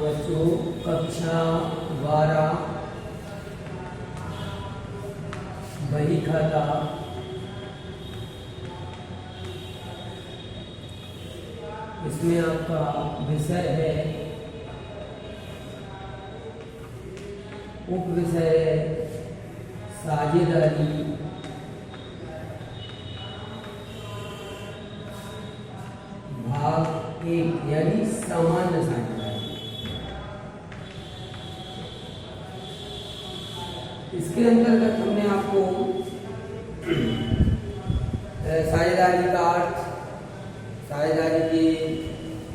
बच्चों कक्षा 12 बही खाता इसमें आपका विषय है उप विषय साझेदारी भाग 1 यानी सामान्य साझेदारी। इसके अंतर्गत हमने आपको साझेदारी का अर्थ, साझेदारी के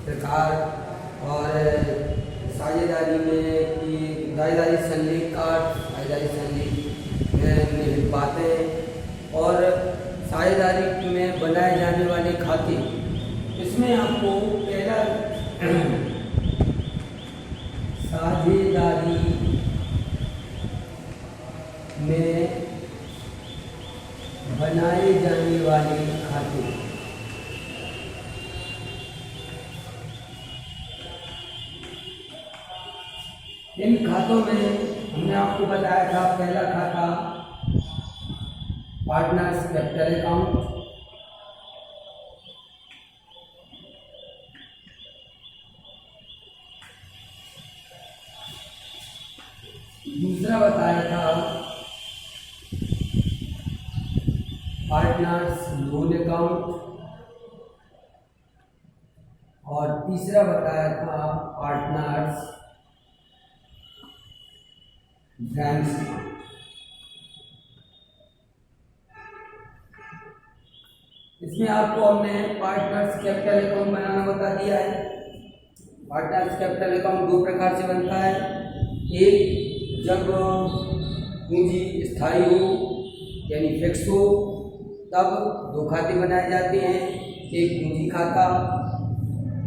प्रकार और साझेदारी में की साझेदारी संलेख का अर्थ, साझेदारी संलेख में बातें और साझेदारी में बनाए जाने वाले खाते। इसमें आपको पहला साझेदारी में बनाए जाने वाले खाते। इन खातों में हमने आपको बताया था, पहला खाता पार्टनर्स कैपिटल अकाउंट, दूसरा बताया था पार्टनर्स लोन अकाउंट और तीसरा बताया था पार्टनर्स बैंक्स। इसमें आपको हमने पार्टनर्स कैपिटल अकाउंट बनाना बता दिया है। पार्टनर्स कैपिटल अकाउंट दो प्रकार से बनता है। एक, जब पूंजी स्थायी हो यानी फिक्स हो तब दो खाते बनाए जाते हैं, एक पूंजी खाता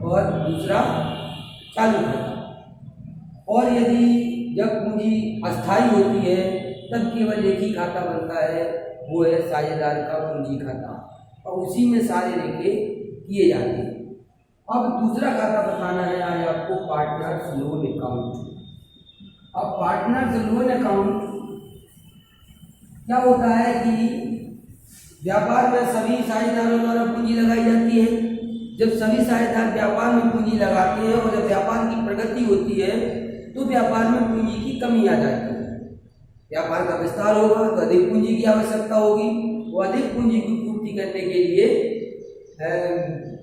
और दूसरा चालू खाता। और यदि जब पूंजी अस्थायी होती है तब केवल एक ही खाता बनता है, वो है साझेदार का पूंजी खाता और उसी में सारे लेखे किए जाते हैं। अब दूसरा खाता बताना है आज आपको पार्टनर्स लोन अकाउंट। अब पार्टनर्स लोन अकाउंट क्या होता है कि व्यापार में सभी साझेदारों द्वारा पूंजी लगाई जाती है। जब सभी साझेदार व्यापार में पूंजी लगाते हैं और जब व्यापार की प्रगति होती है तो व्यापार में पूंजी की कमी आ जाती है। व्यापार का विस्तार होगा तो अधिक पूंजी की आवश्यकता होगी। वो अधिक पूंजी की पूर्ति करने के लिए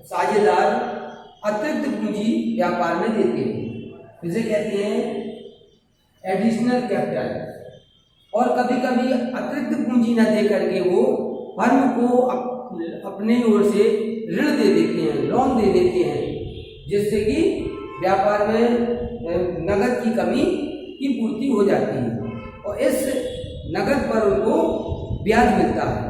साझेदार अतिरिक्त पूंजी व्यापार में देते हैं, इसे कहते हैं एडिशनल कैपिटल। और कभी कभी अतिरिक्त पूंजी न दे करके वो फर्म को अपने ओर से ऋण दे देते हैं, लोन दे देते हैं, जिससे कि व्यापार में नगद की कमी की पूर्ति हो जाती है और इस नगद पर उनको ब्याज मिलता है।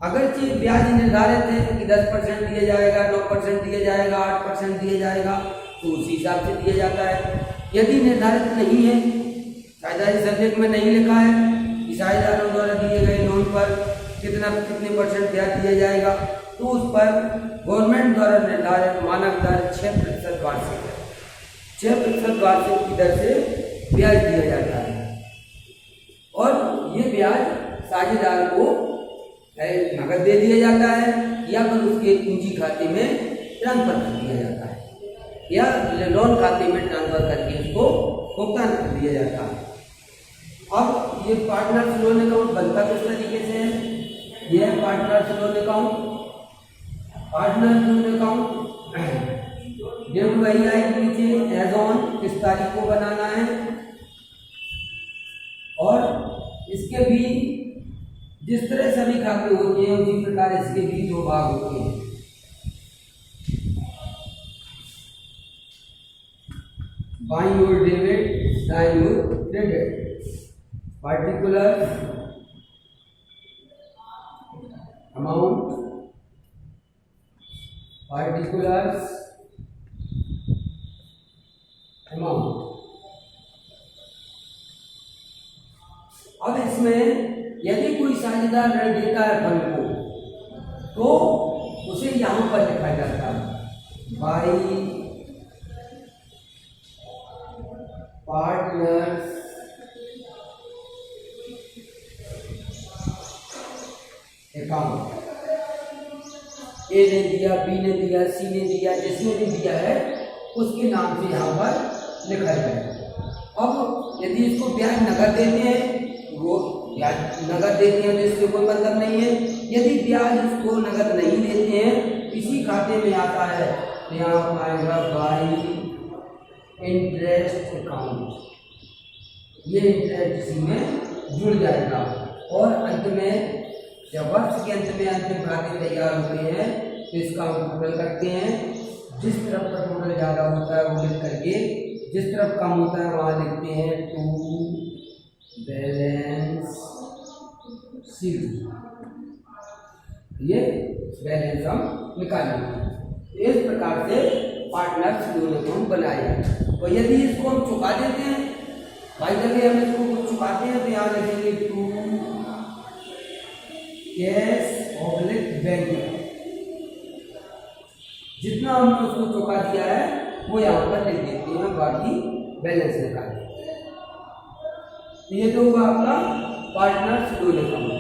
अगरचे ब्याज निर्धारित है कि 10% दिया जाएगा, 9% दिया जाएगा, 8% दिया जाएगा, तो उसी हिसाब से दिया जाता है। यदि निर्धारित नहीं है, साझेदारी संलेख में नहीं लिखा है कि साझेदारों द्वारा दिए गए लोन पर कितने % ब्याज दिया जाएगा, तो उस पर गवर्नमेंट द्वारा निर्धारित मानक दर 6% वार्षिक है। 6% वार्षिक की दर से ब्याज दिया जाता है और ये ब्याज साझेदार को नगद दे दिया जाता है या फिर उसके पूंजी खाते में ट्रांसफर कर दिया जाता है या लोन खाते में ट्रांसफर करके उसको भुगतान कर दिया जाता है। अब ये पार्टनर्स लोन अकाउंट बनता किस तरीके से है? यह है partners loan account. Partners loan account date वही आएगी नीचे, एज ऑन किस तारीख को बनाना है और इसके भी जिस तरह सभी खाते होते हैं उसी प्रकार इसके भी दो भाग होते हैं। बाईं ओर डेबिट, दाईं ओर credit. Particular amount, particulars amount. अब इसमें यदि कोई साझेदार ऋण देता है फर्म को तो उसे यहाँ पर लिखा जाता है बाई पार्टनर्स अकाउंट। ए ने दिया, बी ने दिया, सी ने दिया, जिसने भी दिया है उसके नाम से यहाँ पर लिखा जाएगा। अब यदि इसको ब्याज नगद देते हैं, वो ब्याज नगद देते हैं तो इससे कोई मतलब नहीं है। यदि ब्याज इसको नगद नहीं देते हैं, इसी खाते में आता है तो यहाँ आएगा बाई इंटरेस्ट अकाउंट। ये इंटरेस्ट इसी में जुड़ जाएगा और अंत में जब वर्ष के अंत में अंतिम खाते तैयार होते हैं तो इसका हम टोटल करते हैं। जिस तरफ का टोटल ज़्यादा होता है वो लिख करके, जिस तरफ कम होता है वहाँ लिखते हैं टू बैलेंस शीट। ये बैलेंस हम निकालेंगे। इस प्रकार से पार्टनर्स लोन अकाउंट बनाए। और यदि इसको हम चुका देते हैं, भाई जगह हम इसको कुछ चुकाते हैं तो यहाँ लिखेंगे टू कैश ऑब्लिक बैंक। जितना हमने उसको चुका दिया है वो यहाँ पर लिख देते हैं, बाकी बैलेंस निकाल देते हैं। ये तो हुआ आपका पार्टनर्स लोन अकाउंट।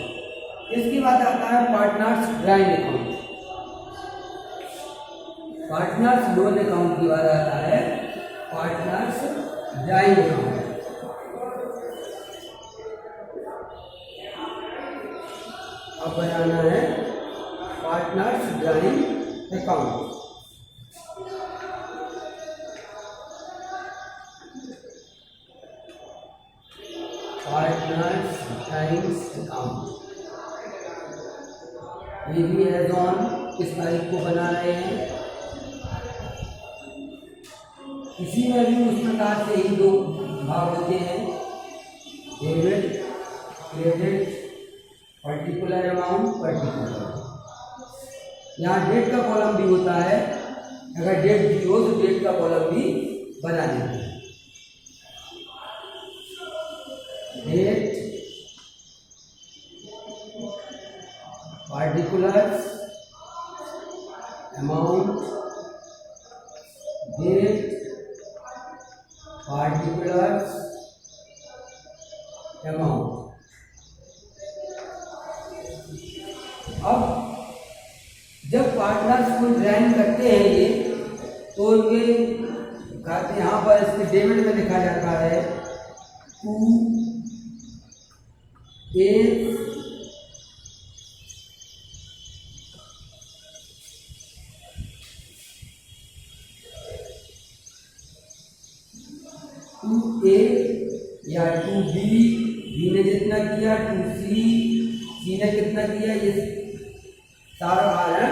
इसके बाद आता है partners drawing account. Partners loan account के बाद आता है पार्टनर्स ड्राइंग अकाउंट। अब बनाना है partners drawing account. Partners drawing account ये भी एज ऑन किस तारीख को बना रहे हैं। इसी में भी उस प्रकार से ही दो भाग होते हैं, debit credit, particular amount particular. यहाँ डेट का कॉलम भी होता है, अगर डेट दी हो तो डेट का कॉलम भी बना देते हैं। Date particulars amount, date particulars amount. अब जब पार्टनर्स को ज्वाइन करते हैं ये, तो उनके खाते यहाँ पर इसके डेबिट में लिखा जाता है टू ए या टू बी ने जितना किया, टू सी ने कितना किया, ये सारा कारण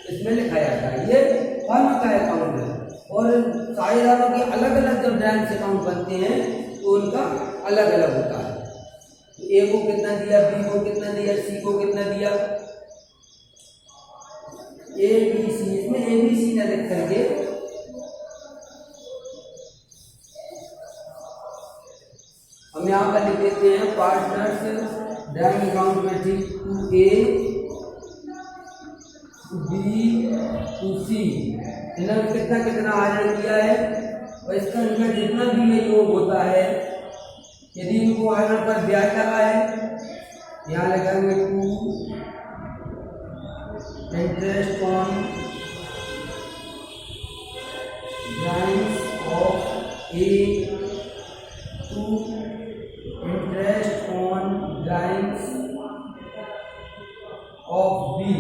इसमें लिखा जाता है। ये फर्म का अकाउंट है और साझेदारों के अलग अलग जब ब्रांच अकाउंट बनते हैं तो उनका अलग अलग होता है। ए को कितना दिया, बी को कितना दिया, सी को कितना दिया, ए बी सी। इसमें ए बी सी न लिख करके हम यहाँ पर लिख देते हैं पार्टनर्स ड्राइंग अकाउंट में थी to A to B to C. इन्होंने कितना कितना आहरण किया है और इसका इनका जितना भी ये योग होता है, यदि इनको आहरण पर ब्याज लगा है, यहाँ लगाएंगे to interest on drawings of A, to interest on drawings of B.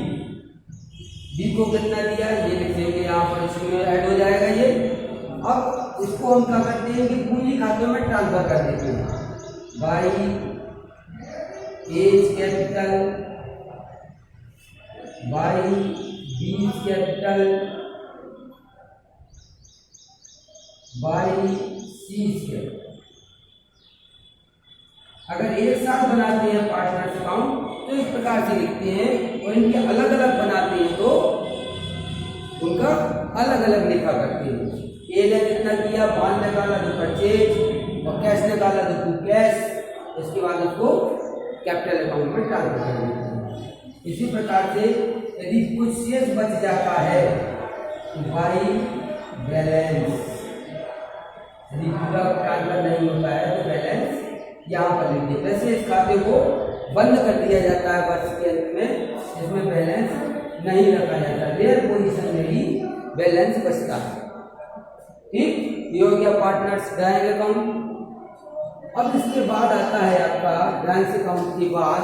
B को कितना दिया ये लिख देंगे यहाँ पर, इसमें ऐड हो जाएगा ये। अब इसको हम क्या करते हैं कि पूंजी खातों में ट्रांसफर कर देते हैं by A capital, by B capital, by C capital. अगर एक साथ बनाते हैं पार्टनर्स अकाउंट तो इस प्रकार से लिखते हैं, और इनके अलग अलग बनाते हैं तो उनका अलग अलग लिखा करते हैं। ए ने जितना किया, बॉन्ड निकाला तो परचेज, और कैश निकाला तो टू कैश। इसके बाद उसको कैपिटल अकाउंट में ट्रांसफर कर देते हैं। इसी प्रकार से यदि कुछ शेष बच जाता है तो बाई बैलेंस यदि पूरा ट्रांसफर नहीं होता है तो बैलेंस यहाँ पर लिखिए। वैसे इस खाते को बंद कर दिया जाता है वर्ष के अंत में, इसमें बैलेंस नहीं रखा जाता, रेयर पोजीशन में भी बैलेंस बचता है। ठीक, ये हो गया पार्टनर्स ड्राइंग अकाउंट। अब इसके बाद आता है आपका ड्राइंग अकाउंट के बाद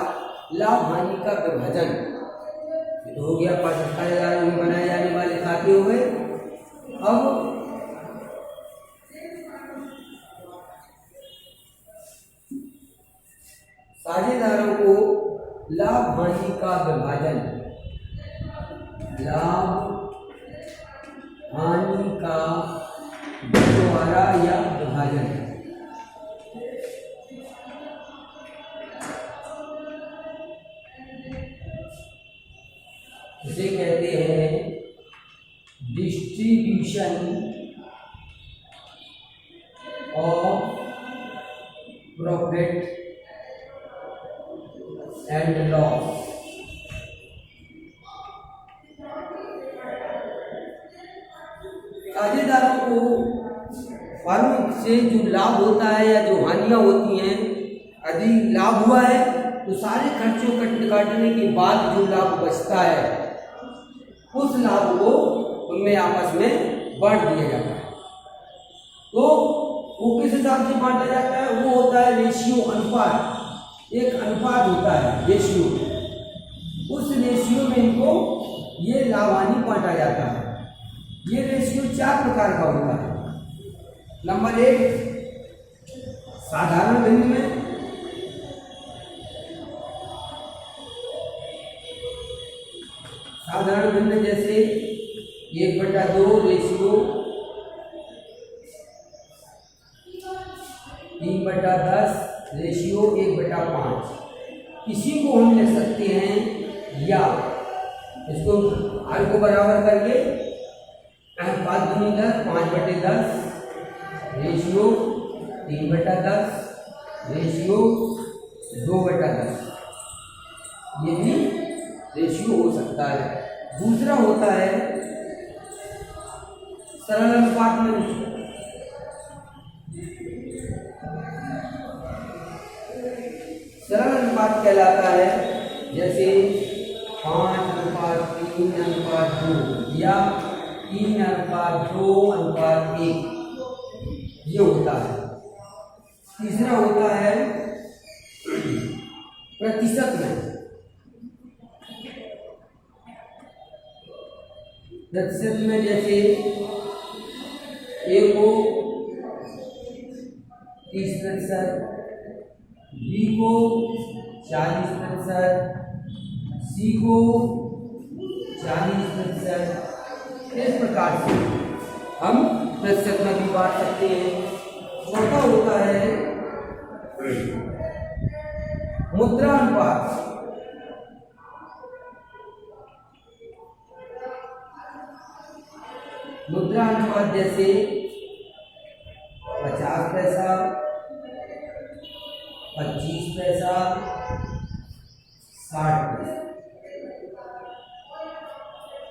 लाभ हानि का विभाजन। तो हो गया पार्टनर में बनाए जाने वाले खाते हो गए। अब साझेदारों को लाभ हानि का विभाजन, लाभ हानि का बंटवारा या विभाजन, इसे कहते हैं distribution of profit and loss. साझेदारों को फर्म से जो लाभ होता है या जो हानियां होती हैं, यदि लाभ हुआ है तो सारे खर्चों काटने के बाद जो लाभ बचता है उस लाभ को उनमें आपस में बांट दिया जाता है। तो वो किस हिसाब से बांटा जाता है? वो होता है रेशियो, अनुपात, एक अनुपात होता है रेशियो, उस रेशियो में इनको ये लाभ हानि बांटा जाता है। ये रेशियो 4 प्रकार का होता है। नंबर 1 साधारण भिन्न में, साधारण भिन्न जैसे 1/2 रेशियो 3/10 रेशियो 1/5। इसी को हम लिख सकते हैं या इसको आर को बराबर करके 5×10 5/10 रेशियो 3/10 रेशियो 2/10, ये भी रेशियो हो सकता है। दूसरा होता है सरल अनुपात में, सरल अनुपात कहलाता है जैसे 5:3:2 या 3:2:1, ये होता है। तीसरा होता है प्रतिशत में, प्रतिशत में जैसे ए को 30%, बी को 40%, सी को 40%, इस प्रकार से हम प्रतिशत में भी बांट सकते हैं। चौथा होता है मुद्रा अनुपात। मुद्रा अनुपात जैसे 50 पैसा, 25 पैसा, 60 पैसा,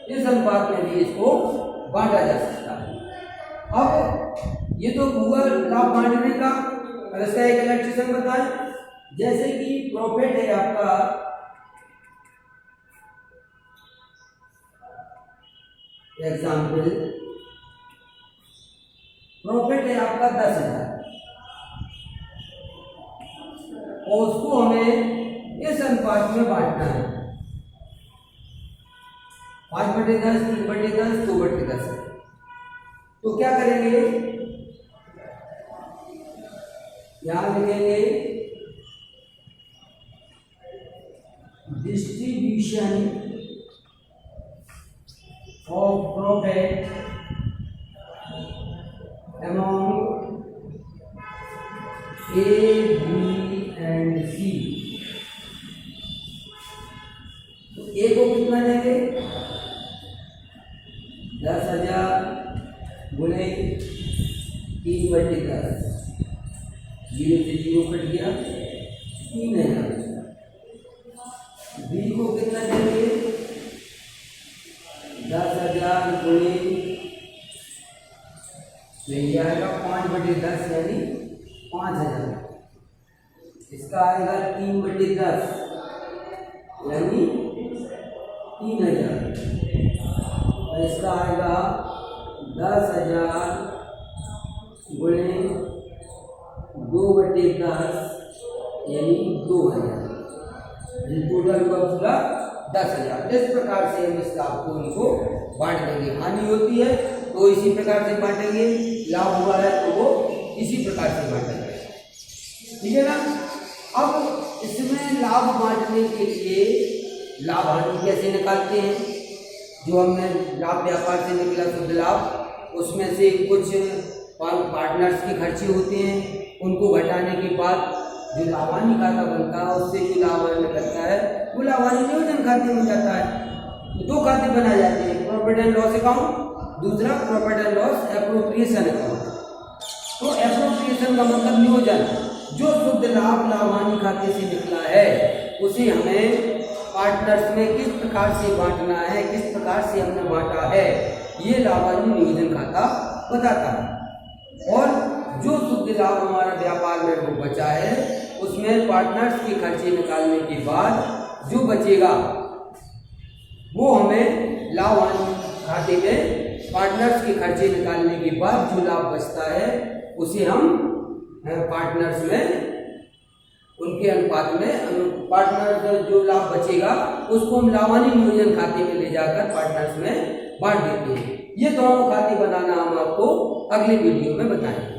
इस अनुपात में भी इसको बांटा जा सकता है। अब ये तो हुआ लाभ बांटने का, और इसका एक इलेक्ट्रिशियन बताएं। जैसे कि प्रॉफिट है आपका एग्जाम्पल, प्रॉफिट है आपका 10,000 और उसको हमें इस अनुपात में बांटना है 5/10 3/10 2/10। तो क्या करेंगे, यहां लिखेंगे distribution of profit among A, B and C। तो A को कितना देंगे 10,000 गुणे 3/10, 0 से 0 कट गया 3,000। B को कितना देंगे 10,000 गुणे तो ये आएगा 5/10 यानी 5000। इसका आएगा 3/10 यानी 3000। और इसका आएगा 10,000 गुणे 2/10 यानी 2000। टोटल का पूरा 10,000। इस प्रकार से हम इस लाभ को इनको बांट देंगे। हानि होती है तो इसी प्रकार से बांटेंगे, लाभ हुआ है तो वो इसी प्रकार से बांटेंगे। ठीक है ना। अब इसमें लाभ बांटने के लिए लाभ हानि कैसे निकालते हैं? जो हमने लाभ व्यापार से निकला शुद्ध लाभ, उसमें से कुछ पार्टनर्स के खर्चे होते हैं, उनको घटाने के बाद जो लाभानी खाता बनता है उससे जो लाभ निकलता है वो लाभानी नियोजन खाते में जाता है। तो दो खाते बनाए जाते हैं, प्रॉफिट एंड लॉस अकाउंट, दूसरा profit and loss appropriation account. तो एप्रोप्रिएशन का मतलब नियोजन। जो शुद्ध लाभ लाभानी खाते से निकला है उसे हमें पार्टनर्स में किस प्रकार से बांटना है, किस प्रकार से हमने बांटा है, ये लाभानी नियोजन खाता बताता है। और जो शुद्ध लाभ हमारा व्यापार में वो बचा है उसमें पार्टनर्स के खर्चे निकालने के बाद जो बचेगा वो हमें लाभ हानि खाते में पार्टनर्स के खर्चे निकालने के बाद जो लाभ बचता है उसे हम पार्टनर्स में उनके अनुपात में पार्टनर जो लाभ बचेगा उसको हम लाभानी नियोजन खाते में ले जाकर पार्टनर्स में बांट देते हैं। ये दोनों खाते बनाना हम आपको अगले वीडियो में बताएंगे।